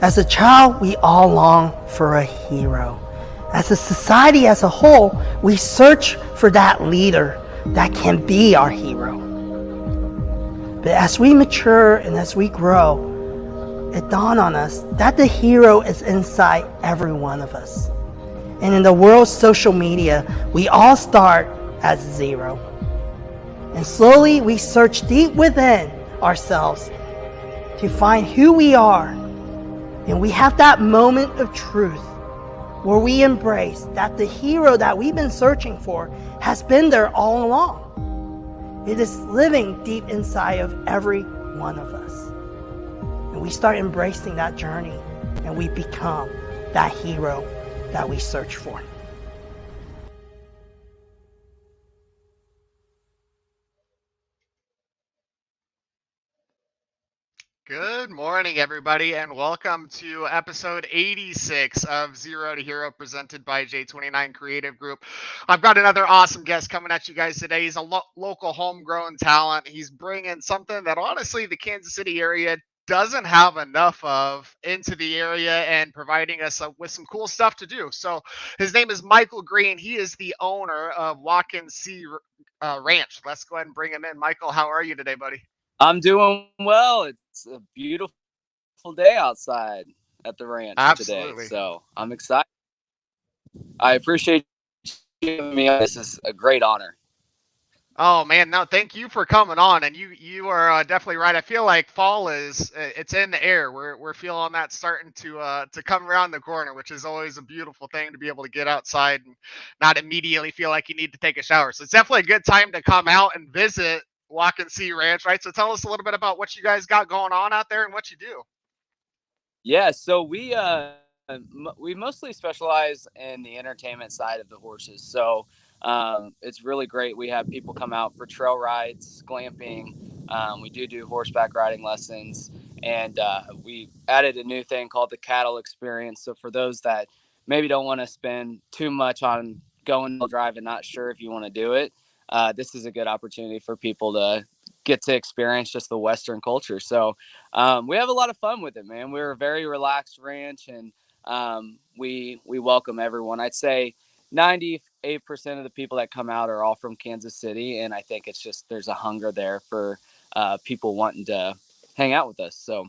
As a child, we all long for a hero. As a society as a whole, we search for that leader that can be our hero. But as we mature and as we grow, it dawned on us that the hero is inside every one of us. And in the world's social media, we all start at zero. And slowly we search deep within ourselves to find who we are. And we have that moment of truth where we embrace that the hero that we've been searching for has been there all along. It is living deep inside of every one of us. And we start embracing that journey and we become that hero that we search for. Good morning, everybody, and welcome to episode 86 of Zero to Hero presented by J29 Creative Group. I've got another awesome guest coming at you guys today. He's a local homegrown talent. He's bringing something that honestly the Kansas City area doesn't have enough of into the area and providing us with some cool stuff to do. So his name is Michael Green. He is the owner of Watkins Ranch. Let's go ahead and bring him in. Michael, how are you today, buddy? I'm doing well. It's a beautiful day outside at the ranch today, Absolutely. so I'm excited. I appreciate you having me on. This is a great honor. Oh man, no, thank you for coming on, and you are definitely right. I feel like fall is it's in the air. We're feeling that starting to come around the corner, which is always a beautiful thing to be able to get outside and not immediately feel like you need to take a shower. So it's definitely a good time to come out and visit Walk and See Ranch, right? So tell us a little bit about what you guys got going on out there and what you do. Yeah, so we mostly specialize in the entertainment side of the horses. So it's really great. We have people come out for trail rides, glamping. We do horseback riding lessons, and we added a new thing called the cattle experience. So for those that maybe don't want to spend too much on going to drive and not sure if you want to do it, this is a good opportunity for people to get to experience just the Western culture. So we have a lot of fun with it, man. We're a very relaxed ranch, and we welcome everyone. I'd say 98% of the people that come out are all from Kansas City, and I think it's just there's a hunger there for people wanting to hang out with us. So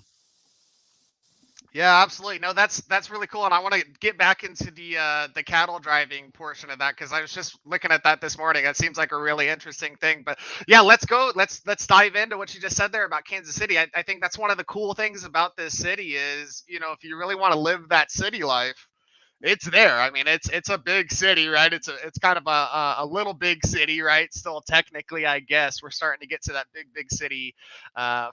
Yeah, absolutely. No, that's really cool, and I want to get back into the cattle driving portion of that because I was just looking at that this morning. It seems like a really interesting thing. But yeah, let's go. Let's dive into what you just said there about Kansas City. I think that's one of the cool things about this city is if you really want to live that city life, it's there. I mean, it's a big city, right? It's kind of a little big city, right? Still technically, I guess we're starting to get to that big city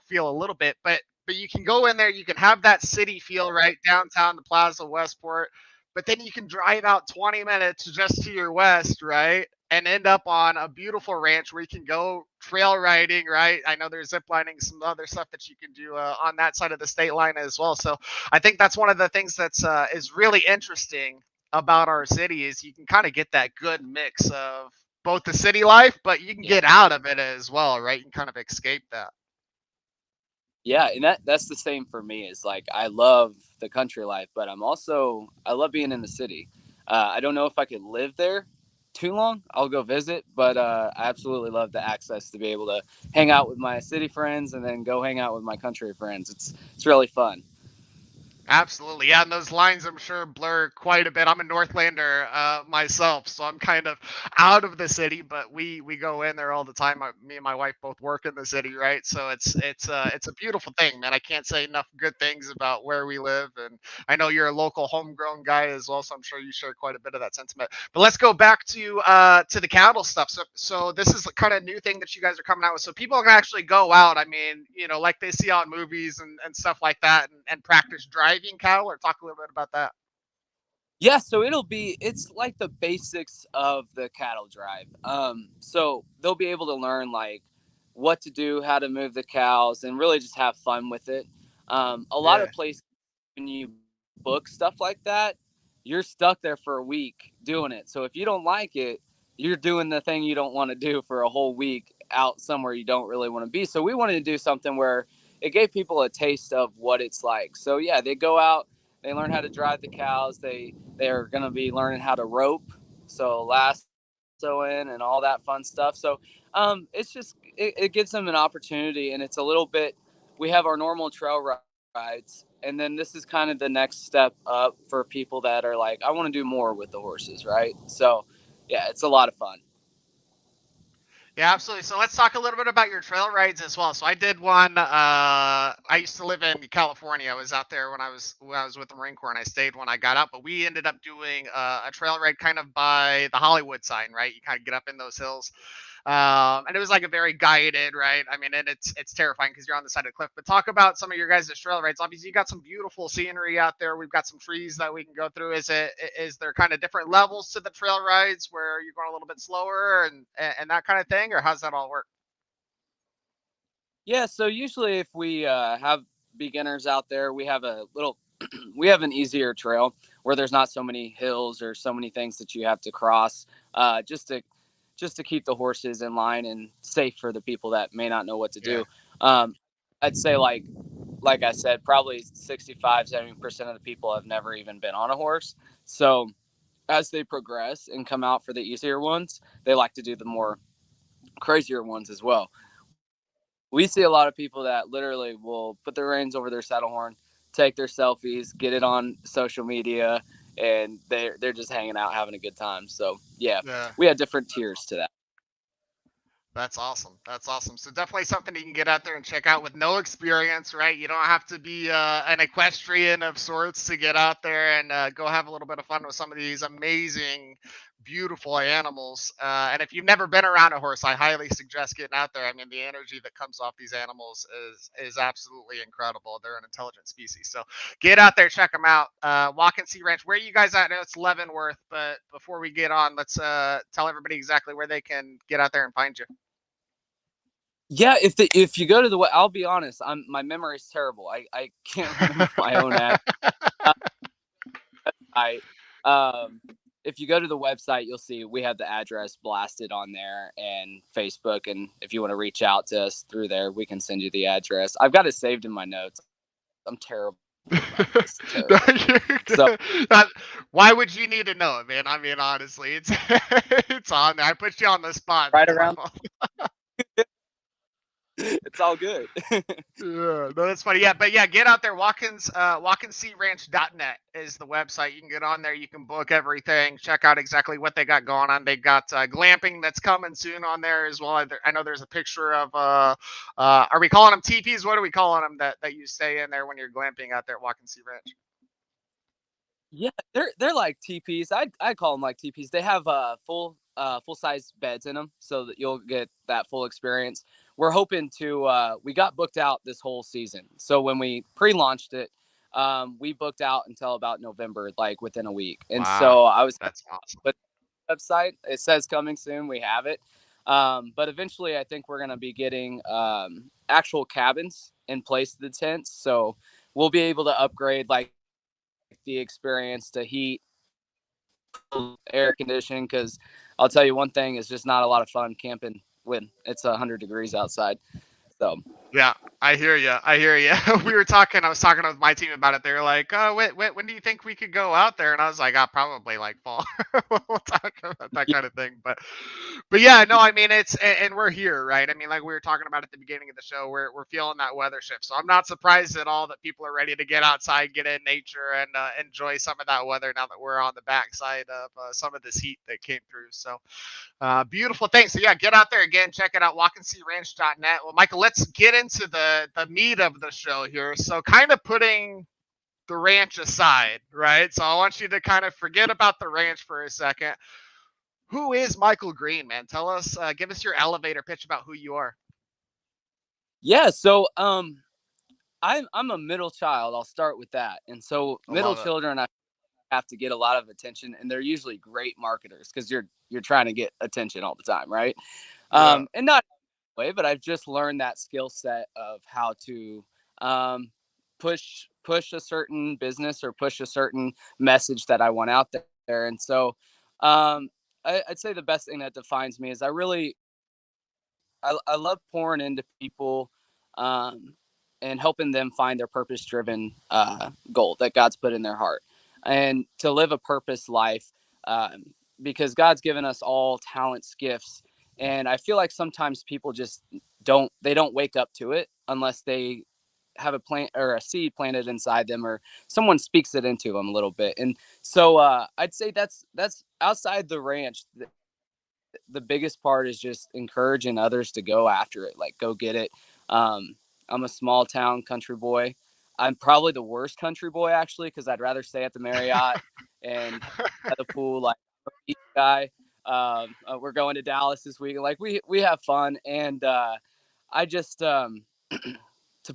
feel a little bit, but you can go in there, you can have that city feel right downtown the Plaza Westport, but then you can drive out 20 minutes just to your west, right? And end up on a beautiful ranch where you can go trail riding, right? I know there's zip lining, some other stuff that you can do on that side of the state line as well. So I think that's one of the things that's is really interesting about our city is you can kind of get that good mix of both the city life, but you can yeah, get out of it as well, right? You can kind of escape that. yeah, and that's the same for me. Is like I love the country life, but I love being in the city. I don't know if I could live there too long. I'll go visit, but I absolutely love the access to be able to hang out with my city friends and then go hang out with my country friends. It's really fun. Absolutely. Yeah, and those lines I'm sure blur quite a bit. I'm a Northlander myself, so I'm kind of out of the city, but we go in there all the time. Me and my wife both work in the city, right? So it's a beautiful thing, man. I can't say enough good things about where we live, and I know you're a local homegrown guy as well, so I'm sure you share quite a bit of that sentiment. But let's go back to the cattle stuff. So this is kind of new thing that you guys are coming out with. So people can actually go out. I mean, like they see on movies and stuff like that, and practice driving cattle, or talk a little bit about that. Yeah, so it's like the basics of the cattle drive. So they'll be able to learn like what to do, how to move the cows, and really just have fun with it. A lot Yeah. of places when you book stuff like that, you're stuck there for a week doing it. So if you don't like it, you're doing the thing you don't want to do for a whole week out somewhere you don't really want to be. So we wanted to do something where it gave people a taste of what it's like. So yeah, they go out, they learn how to drive the cows. They're going to be learning how to rope, so lasso in and all that fun stuff. So it's just it gives them an opportunity, and it's a little bit. We have our normal trail rides, and then this is kind of the next step up for people that are like, I want to do more with the horses, right? So yeah, it's a lot of fun. Yeah, absolutely. So let's talk a little bit about your trail rides as well. So I did one. I used to live in California. I was out there when I was with the Marine Corps, and I stayed when I got out. But we ended up doing a trail ride kind of by the Hollywood sign, right? You kind of get up in those hills, and it was like a very guided, right? I mean, and it's terrifying because you're on the side of the cliff. But talk about some of your guys' trail rides. Obviously, you got some beautiful scenery out there. We've got some trees that we can go through. Is there kind of different levels to the trail rides where you're going a little bit slower and that kind of thing, or how's that all work? Yeah, so usually if we have beginners out there, we have a little, we have an easier trail where there's not so many hills or so many things that you have to cross, just to keep the horses in line and safe for the people that may not know what to Yeah. do. Um, I'd say like I said, probably 65-70% of the people have never even been on a horse. So as they progress and come out for the easier ones, they like to do the more crazier ones as well. We see a lot of people that literally will put their reins over their saddle horn, take their selfies, get it on social media, and they're just hanging out having a good time. So yeah, Yeah. we have different tiers to that. That's awesome. That's awesome. So definitely something you can get out there and check out with no experience, right? You don't have to be an equestrian of sorts to get out there and go have a little bit of fun with some of these amazing, beautiful animals. And if you've never been around a horse, I highly suggest getting out there. I mean, the energy that comes off these animals is absolutely incredible. They're an intelligent species. So get out there, check them out. Watkins Ranch. Where are you guys at? I know it's Leavenworth, but before we get on, let's tell everybody exactly where they can get out there and find you. Yeah, if you go to the, I'll be honest, my memory is terrible. I can't remember my own ad. I if you go to the website, you'll see we have the address blasted on there and Facebook. And if you want to reach out to us through there, we can send you the address. I've got it saved in my notes. I'm terrible about this. Terrible. No, So you're good. That- why would you need to know it, man? I mean, honestly, it's it's on there. I put you on the spot. right That's my around, fault. it's all good. Yeah, no, that's funny. Yeah, but yeah, get out there. WatkinsSeaRanch.net is the website. You can get on there. You can book everything. Check out exactly what they got going on. They got glamping that's coming soon on there as well. I know there's a picture of are we calling them teepees? What are we calling them that you stay in there when you're glamping out there at Watkins Sea Ranch? Yeah, they're like teepees. I call them like teepees. They have full size beds in them, so that you'll get that full experience. We're hoping to. We got booked out this whole season, so when we pre-launched it, we booked out until about November, like within a week. And Wow, so I was that's awesome. with the website. It says coming soon. We have it, but eventually, I think we're gonna be getting actual cabins in place of the tents. So we'll be able to upgrade like the experience to heat, cool, air conditioning. Because I'll tell you one thing is just not a lot of fun camping when it's 100 degrees outside. So Yeah, I hear you. I hear you. We were talking. I was talking with my team about it. They were like, "Oh, when do you think we could go out there?" And I was like, "Oh, probably like fall." We'll talk about that yeah, kind of thing. But yeah, no, I mean and we're here, right? I mean, like we were talking about at the beginning of the show, we're feeling that weather shift. So I'm not surprised at all that people are ready to get outside, get in nature, and enjoy some of that weather now that we're on the backside of some of this heat that came through. So beautiful thing. So yeah, get out there again, check it out, WatkinsSeaRanch.net. Well, Michael, let's get into the meat of the show here. So kind of putting the ranch aside, right? So I want you to kind of forget about the ranch for a second. Who is Michael Green, man? Tell us, give us your elevator pitch about who you are. yeah. So I'm a middle child. I'll start with that. And so I middle love it. children, I have to get a lot of attention, and they're usually great marketers because you're trying to get attention all the time, right? Yeah. And not way, but I've just learned that skill set of how to um, push a certain business or push a certain message that I want out there. And so um, I'd say the best thing that defines me is I love pouring into people. Um, and helping them find their purpose driven goal that God's put in their heart, and to live a purpose life, because God's given us all talents, gifts, and I feel like sometimes people just don't wake up to it unless they have a plant or a seed planted inside them, or someone speaks it into them a little bit. And so I'd say that's outside the ranch. The biggest part is just encouraging others to go after it, like go get it. I'm a small town country boy. I'm probably the worst country boy actually, because I'd rather stay at the Marriott and at the pool. Like I'm a beach guy. We're going to Dallas this week. Like we have fun, and I just to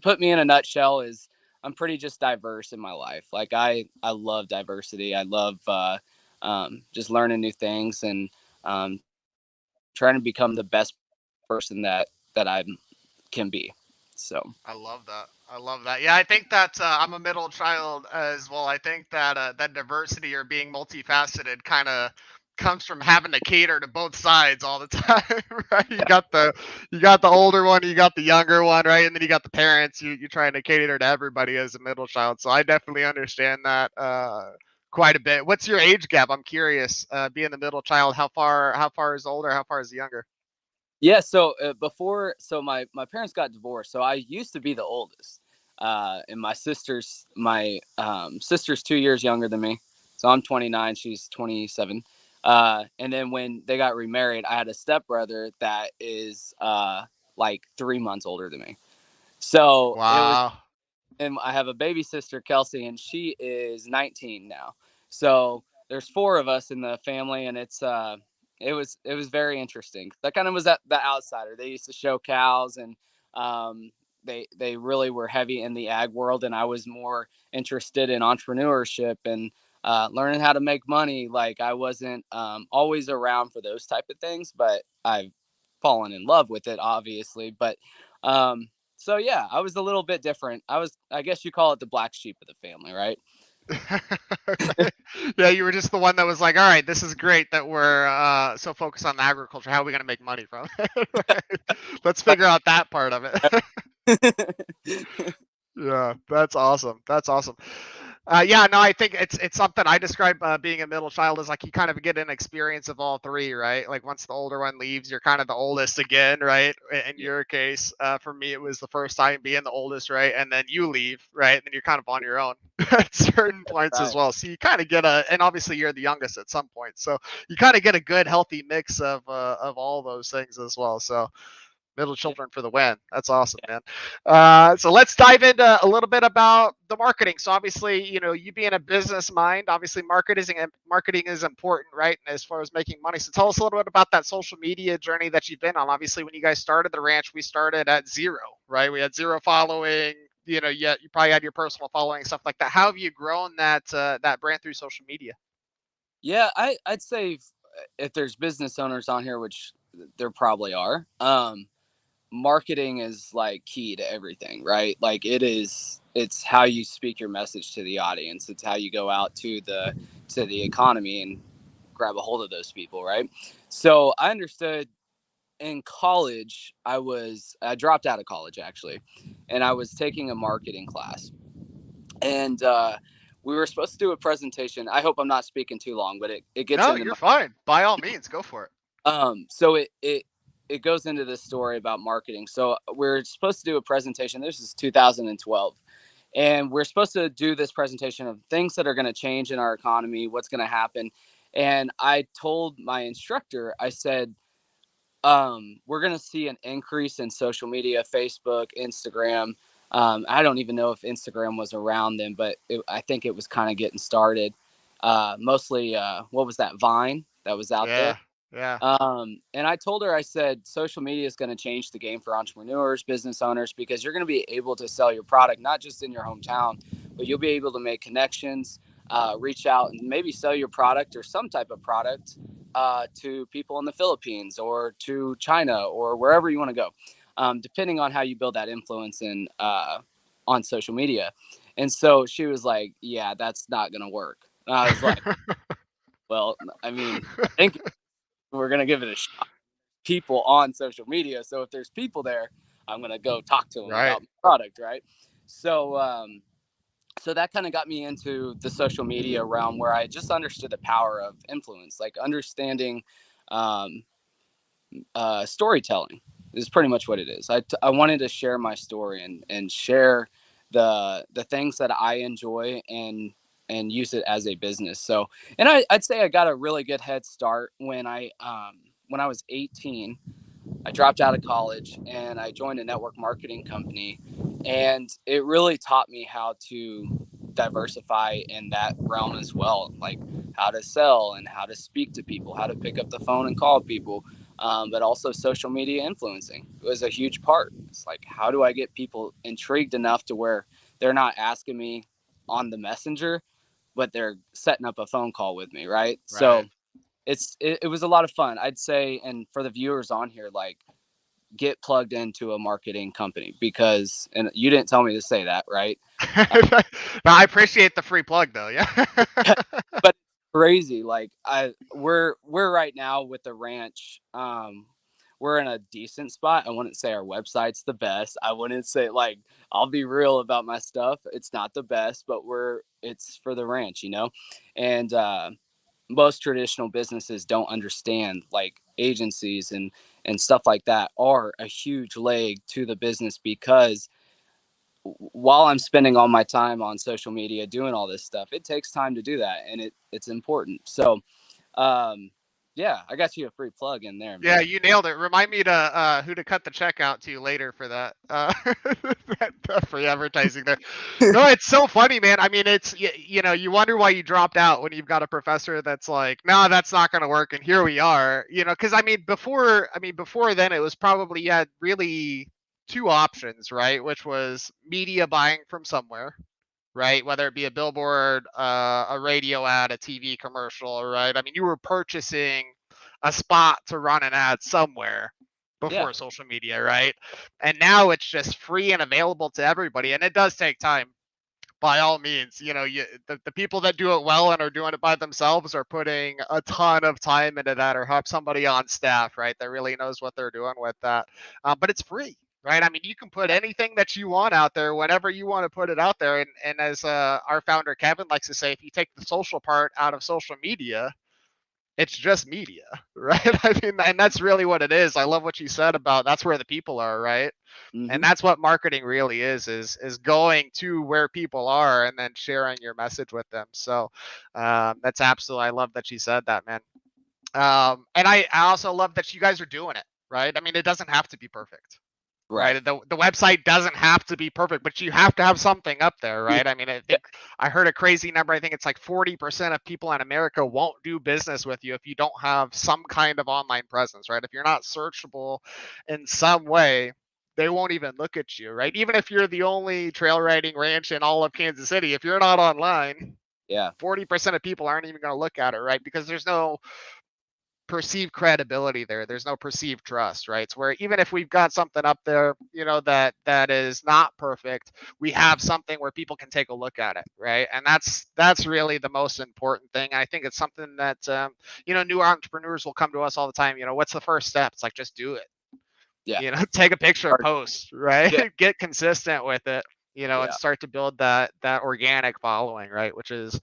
put me in a nutshell is I'm pretty just diverse in my life. Like I love diversity. I love just learning new things, and trying to become the best person that I can be. So I love that. I love that. Yeah, I think that I'm a middle child as well. I think that that diversity or being multifaceted kind of comes from having to cater to both sides all the time, right? You got the older one, you got the younger one, right? And then you got the parents. You're trying to cater to everybody as a middle child. So I definitely understand that quite a bit. What's your age gap? I'm curious. Being the middle child, how far is the older? How far is the younger? yeah, so my parents got divorced, so I used to be the oldest, and my sister's 2 years younger than me, so I'm 29, she's 27. And then when they got remarried, I had a stepbrother that is like 3 months older than me. So it was Wow. and I have a baby sister, Kelsey, and she is 19 now. So there's four of us in the family, and it was very interesting. That kind of was the outsider. They used to show cows, and they really were heavy in the ag world, and I was more interested in entrepreneurship and learning how to make money. Like I wasn't always around for those type of things, but I've fallen in love with it, obviously. But um, so yeah, I was a little bit different. I guess you call it the black sheep of the family, right? Okay. Yeah, you were just the one that was like, all right, this is great that we're so focused on the agriculture. How are we going to make money from it? Right? Let's figure out that part of it. Yeah, that's awesome. That's awesome. Yeah, no, I think it's something I describe being a middle child as like you kind of get an experience of all three, right? Like once the older one leaves, you're kind of the oldest again, right? In Yeah, your case, for me, it was the first time being the oldest, right? And then you leave, right? And then you're kind of on your own at certain points as right. well. So you kind of get and obviously you're the youngest at some point, so you kind of get a good, healthy mix of all those things as well. So middle Yeah, children for the win. That's awesome, man. So let's dive into a little bit about the marketing. So obviously, you being a business mind, obviously marketing is important, right? As far as making money. So tell us a little bit about that social media journey that you've been on. Obviously, when you guys started the ranch, we started at zero, right? We had zero following. Yet you probably had your personal following, stuff like that. How have you grown that brand through social media? yeah. I'd say if there's business owners on here, which there probably are, marketing is like key to everything, right? Like it's how you speak your message to the audience. It's how you go out to the economy and grab a hold of those people, right? So I understood in college. I dropped out of college actually, and I was taking a marketing class, and we were supposed to do a presentation. I hope I'm not speaking too long, but it gets No, into you're my fine. By all means, go for it. so it goes into this story about marketing. So we're supposed to do a presentation. This is 2012, and we're supposed to do this presentation of things that are going to change in our economy, what's going to happen. And I told my instructor, I said, we're going to see an increase in social media, Facebook, Instagram. I don't even know if Instagram was around then, but I think it was kind of getting started. Mostly, what was that, Vine that was out there? Yeah, yeah. And I told her, I said, social media is going to change the game for entrepreneurs, business owners, because you're going to be able to sell your product, not just in your hometown, but you'll be able to make connections, reach out and maybe sell your product or some type of product to people in the Philippines or to China or wherever you want to go, depending on how you build that influence on social media. And so she was like, yeah, that's not going to work. And I was like, well, I mean, I think we're going to give it a shot. People on social media. So if there's people there, I'm going to go talk to them Right. about my product. Right. So, so that kind of got me into the social media realm where I just understood the power of influence, like understanding um, storytelling is pretty much what it is. I wanted to share my story and share the things that I enjoy and use it as a business. So, and I'd say I got a really good head start when I was 18. I dropped out of college and I joined a network marketing company, and it really taught me how to diversify in that realm as well, like how to sell and how to speak to people, how to pick up the phone and call people, but also social media influencing was a huge part. It's like, how do I get people intrigued enough to where they're not asking me on the messenger, but they're setting up a phone call with me, right? Right. So it was a lot of fun, I'd say. And for the viewers on here, like, get plugged into a marketing company, because, and you didn't tell me to say that, right? No, I appreciate the free plug though. Yeah. But crazy, like, we're right now with the ranch. We're in a decent spot. I wouldn't say our website's the best. I wouldn't say, like, I'll be real about my stuff, it's not the best, but it's for the ranch, and most traditional businesses don't understand, like, agencies and stuff like that are a huge leg to the business, because while I'm spending all my time on social media doing all this stuff, it takes time to do that, and it's important. So, um, yeah, I got you a free plug in there, Yeah, man. you nailed it. Remind me to who to cut the check out to later for that. That free advertising there. No, it's so funny, man. I mean, it's you wonder why you dropped out when you've got a professor that's like, no, that's not going to work, and here we are. Because before then it was probably, you had really two options, right? Which was media buying from somewhere, right? Whether it be a billboard, a radio ad, a TV commercial, right? I mean, you were purchasing a spot to run an ad somewhere Yeah, before social media, right? And now it's just free and available to everybody, and it does take time. By all means, the people that do it well and are doing it by themselves are putting a ton of time into that, or have somebody on staff, right, that really knows what they're doing with that. But it's free, right? I mean, you can put anything that you want out there whenever you want to put it out there. And as our founder Kevin likes to say, if you take the social part out of social media, it's just media, right? I mean, and that's really what it is. I love what you said about that's where the people are, right? And mm-hmm. that's what marketing really is going to where people are and then sharing your message with them. So that's absolutely, I love that you said that, man. And I also love that you guys are doing it, right? I mean, it doesn't have to be perfect, Right. right? The website doesn't have to be perfect, but you have to have something up there, Yeah, right? I mean, I think I heard a crazy number. I think it's like 40% of people in America won't do business with you if you don't have some kind of online presence, right? If you're not searchable in some way, they won't even look at you, right? Even if you're the only trail riding ranch in all of Kansas City, if you're not online, yeah, 40% of people aren't even going to look at it, right? Because there's no perceived credibility there. There's no perceived trust, right? It's where even if we've got something up there, that is not perfect, we have something where people can take a look at it, right? And that's really the most important thing. I think it's something that new entrepreneurs will come to us all the time. What's the first step? It's like, just do it. yeah, Take a picture and post, right? yeah, Get consistent with it, and yeah, start to build that organic following, right? Which is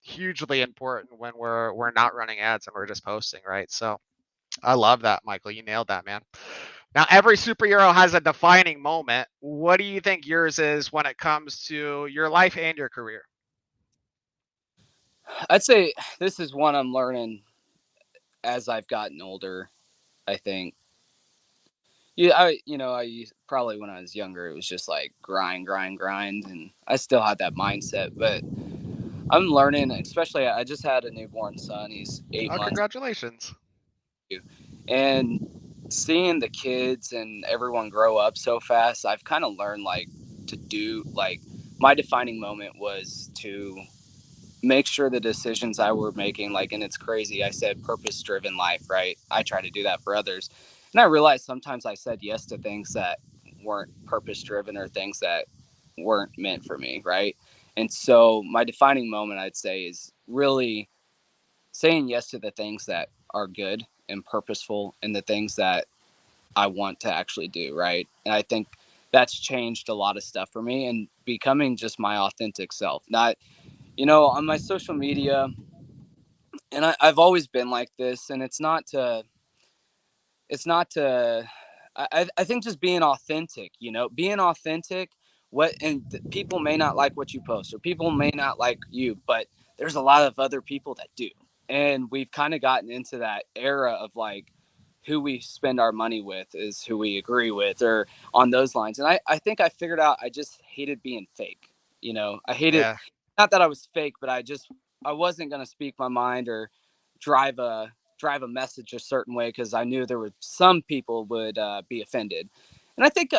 hugely important when we're not running ads and we're just posting, right? So I love that, Michael. You nailed that, man. Now, every superhero has a defining moment. What do you think yours is when it comes to your life and your career? I'd say this is one I'm learning as I've gotten older, I think. Yeah, probably when I was younger, it was just like grind, grind, grind, and I still had that mindset. But I'm learning, especially I just had a newborn son. He's 8 months, Congratulations. and seeing the kids and everyone grow up so fast, I've kind of learned, like, to do, like, my defining moment was to make sure the decisions I were making, like, and it's crazy, I said purpose driven life, right? I try to do that for others, and I realized sometimes I said yes to things that weren't purpose driven, or things that weren't meant for me, right? And so my defining moment, I'd say, is really saying yes to the things that are good and purposeful, and the things that I want to actually do, right? And I think that's changed a lot of stuff for me and becoming just my authentic self. Not, on my social media, and I've always been like this, and it's not to I think just being authentic, being authentic. People may not like what you post, or people may not like you, but there's a lot of other people that do. And we've kind of gotten into that era of like, who we spend our money with is who we agree with, or on those lines. And I think I figured out I just hated being fake. I hated, Yeah. not that I was fake, but I wasn't going to speak my mind or drive a message a certain way, because I knew there were some people would be offended. And I think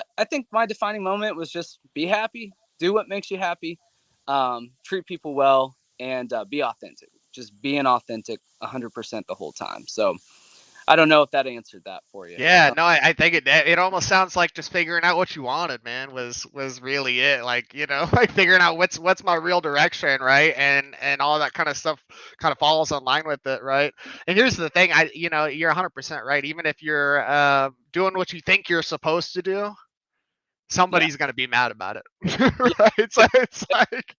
my defining moment was just be happy, do what makes you happy, treat people well, and be authentic. Just being authentic 100% the whole time. So I don't know if that answered that for you. Yeah, no, I think it almost sounds like just figuring out what you wanted, man, was really it. Like, like figuring out what's my real direction, right? And all that kind of stuff kind of falls in line with it, right? And here's the thing, you're 100% right. Even if you're doing what you think you're supposed to do, Yeah. somebody's gonna be mad about it, Yeah. right? It's like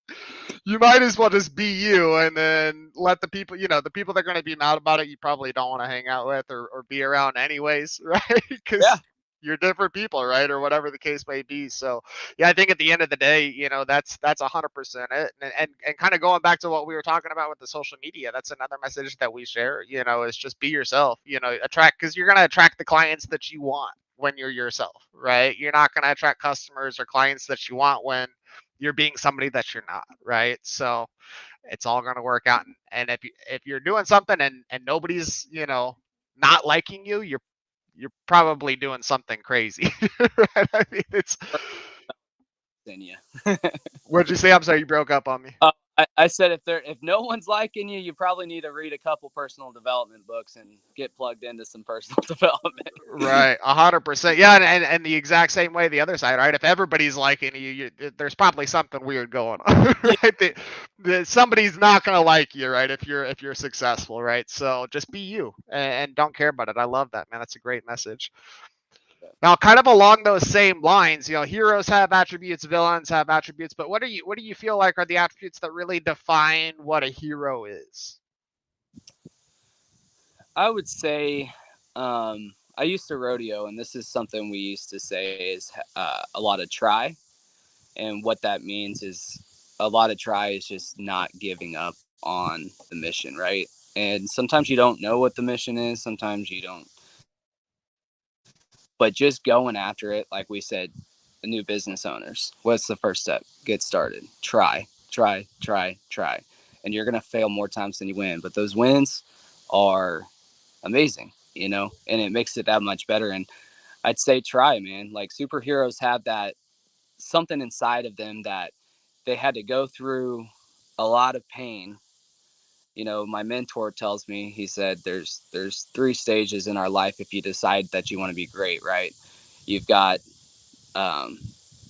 you might as well just be you, and then let the people, the people that are gonna be mad about it, you probably don't want to hang out with or be around anyways, right? Yeah. Because you're different people, right? Or whatever the case may be. So yeah, I think at the end of the day, that's 100% it. And kind of going back to what we were talking about with the social media, that's another message that we share. Is just be yourself. Attract, because you're gonna attract the clients that you want when you're yourself, right? You're not going to attract customers or clients that you want when you're being somebody that you're not, right? So it's all going to work out. And if you're doing something and nobody's, not liking you, you're probably doing something crazy. Right? I mean, it's Then you. what'd you say? I'm sorry, you broke up on me. I said if no one's liking you, you probably need to read a couple personal development books and get plugged into some personal development. Right, 100%. Yeah, and the exact same way the other side, right? If everybody's liking you, there's probably something weird going on, Yeah. right? Somebody's not gonna like you, right? If you're successful, right? So just be you and don't care about it. I love that, man. That's a great message. Now, kind of along those same lines, heroes have attributes, villains have attributes, but what do you feel like are the attributes that really define what a hero is? I would say, I used to rodeo, and this is something we used to say is a lot of try. And what that means is a lot of try is just not giving up on the mission, right? And sometimes you don't know what the mission is, sometimes you don't, but just going after it, like we said, new business owners, what's the first step? Get started. Try. And you're going to fail more times than you win, but those wins are amazing, and it makes it that much better. And I'd say try, man. Like, superheroes have that something inside of them that they had to go through a lot of pain. My mentor tells me, he said there's three stages in our life if you decide that you want to be great, right? You've got um,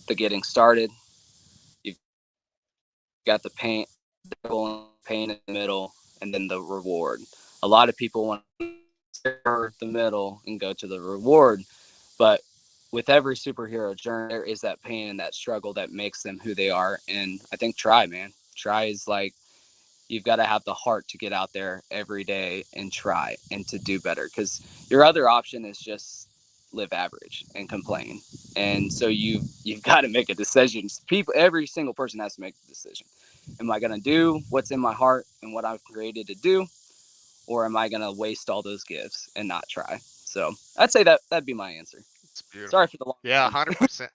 the getting started, you've got the pain in the middle, and then the reward. A lot of people want to the middle and go to the reward, but with every superhero journey, there is that pain and that struggle that makes them who they are. And I think try, man. Try is like, you've got to have the heart to get out there every day and try and to do better, because your other option is just live average and complain. And so you've got to make a decision. Every single person has to make the decision. Am I going to do what's in my heart and what I've created to do, or am I going to waste all those gifts and not try? So I'd say that'd be my answer. It's Sorry beautiful. for the long Yeah, one. 100%.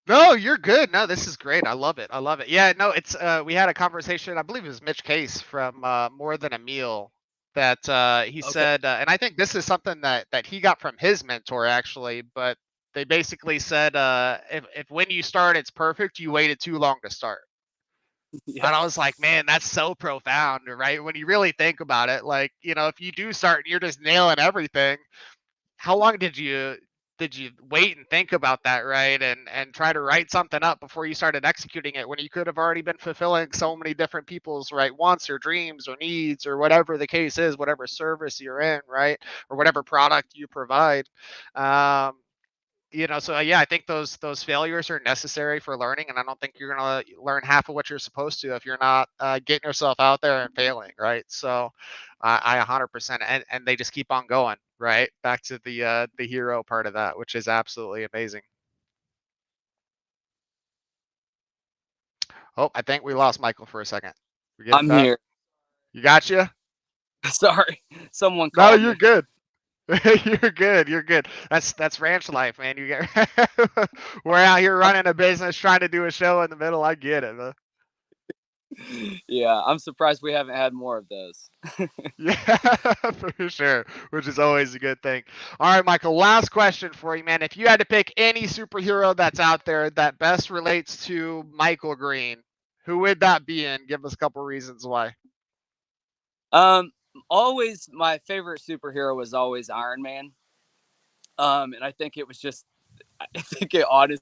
No, you're good. No, this is great. I love it. I love it. Yeah, no, it's we had a conversation, I believe it was Mitch Case from More Than a Meal, that he Okay. said, and I think this is something that he got from his mentor actually, but they basically said, if when you start it's perfect, you waited too long to start. Yeah. And I was like, man, that's so profound, right? When you really think about it, like, if you do start and you're just nailing everything, how long did you did you wait and think about that, right? And try to write something up before you started executing it when you could have already been fulfilling so many different people's right wants or dreams or needs or whatever the case is, whatever service you're in, right? Or whatever product you provide. Um, so yeah, I think those failures are necessary for learning, and I don't think you're gonna learn half of what you're supposed to if you're not getting yourself out there and failing, right? So I 100%, and they just keep on going, right? Back to the hero part of that, which is absolutely amazing. Oh, I think we lost Michael for a second. We get I'm back. here. You got you? Sorry, someone No, called you're me. good. You're good. You're good. That's ranch life, man. You get we're out here running a business, trying to do a show in the middle. I get it, man. Yeah, I'm surprised we haven't had more of those. Yeah, for sure, which is always a good thing. All right, Michael, last question for you, man. If you had to pick any superhero that's out there that best relates to Michael Green, who would that be? And give us a couple reasons why. Um, Always my favorite superhero was always Iron Man. And I think it was just, I think it honestly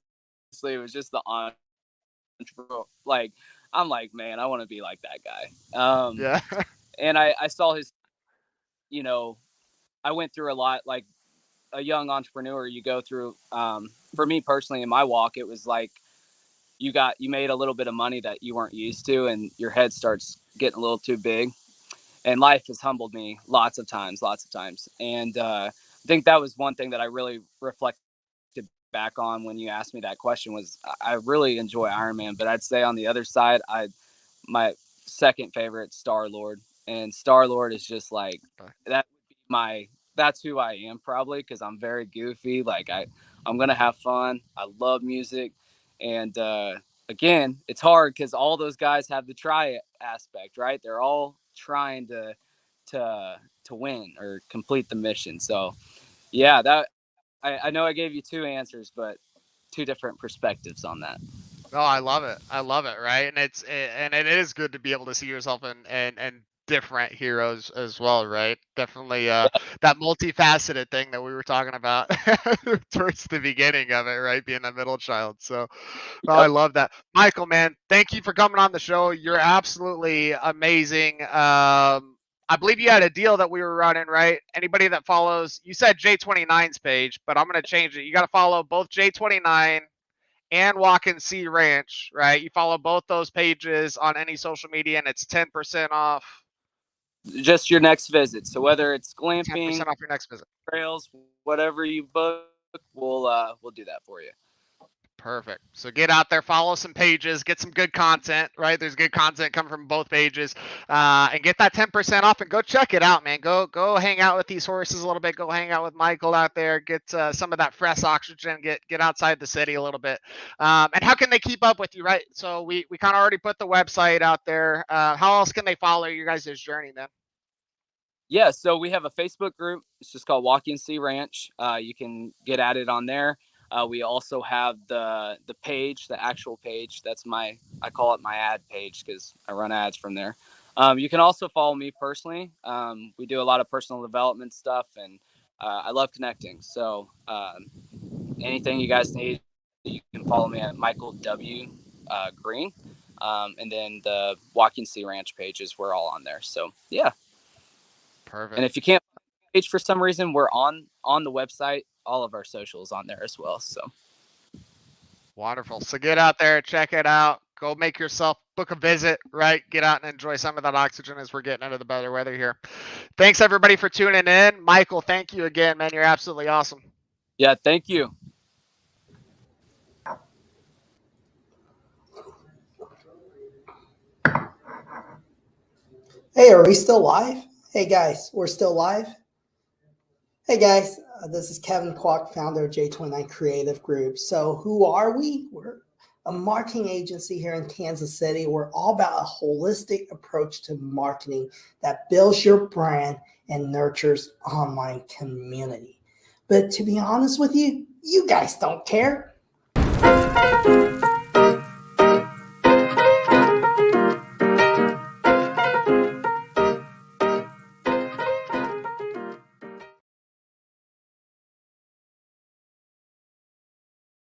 it was just the entrepreneur. Like, I'm like, man, I want to be like that guy. Yeah. And I saw his, you know, I went through a lot. Like a young entrepreneur, you go through. For me personally, in my walk, it was like you made a little bit of money that you weren't used to, and your head starts getting a little too big. And life has humbled me lots of times. And I think that was one thing that I really reflected back on when you asked me that question was I really enjoy Iron Man, but I'd say on the other side, my second favorite Star Lord, and Star Lord is just like that. That's who I am probably because I'm very goofy. Like I'm gonna have fun. I love music, and again, it's hard because all those guys have the try aspect, right? They're all trying to win or complete the mission. So yeah, that I know I gave you two answers, but two different perspectives on that. Oh, I love it. I love it. Right, and it is good to be able to see yourself in different heroes as well. Right, definitely that multifaceted thing that we were talking about towards the beginning of it. Right, being a middle child. So, oh, I Yep. love that, Michael. Man, thank you for coming on the show. You're absolutely amazing. I believe you had a deal that we were running, right? Anybody that follows, you said J29's page, but I'm going to change it. You got to follow both J29 and Watkins Ranch, right? You follow both those pages on any social media, and it's 10% off. Just your next visit. So whether it's 10% glamping, off your next visit. trails, whatever you book, we'll do that for you. Perfect. So get out there, follow some pages, get some good content, right? There's good content coming from both pages, and get that 10% off and go check it out, man. Go hang out with these horses a little bit. Go hang out with Michael out there. Get some of that fresh oxygen. Get outside the city a little bit. And how can they keep up with you, right? So we kind of already put the website out there. How else can they follow you guys' journey, man? Yeah, so we have a Facebook group. It's just called Watkins Ranch. You can get at it on there. We also have the page, the actual page. I call it my ad page because I run ads from there. You can also follow me personally. We do a lot of personal development stuff, and I love connecting. So anything you guys need, you can follow me at Michael W. Green. And then the Watkins Ranch pages, we're all on there. So yeah. Perfect. And if you can't page for some reason, we're on the website. All of our socials on there as well. So Wonderful. So get out there, check it out. Go make yourself book a visit, right? Get out and enjoy some of that oxygen as we're getting into the better weather here. Thanks everybody for tuning in. Michael, thank you again, man. You're absolutely awesome. yeah, thank you. Hey, are we still live? Hey guys, we're still live. Hey guys, this is Kevin Kwok, founder of J29 Creative Group. So who are we? We're a marketing agency here in Kansas City. We're all about a holistic approach to marketing that builds your brand and nurtures online community. But to be honest with you, you guys don't care.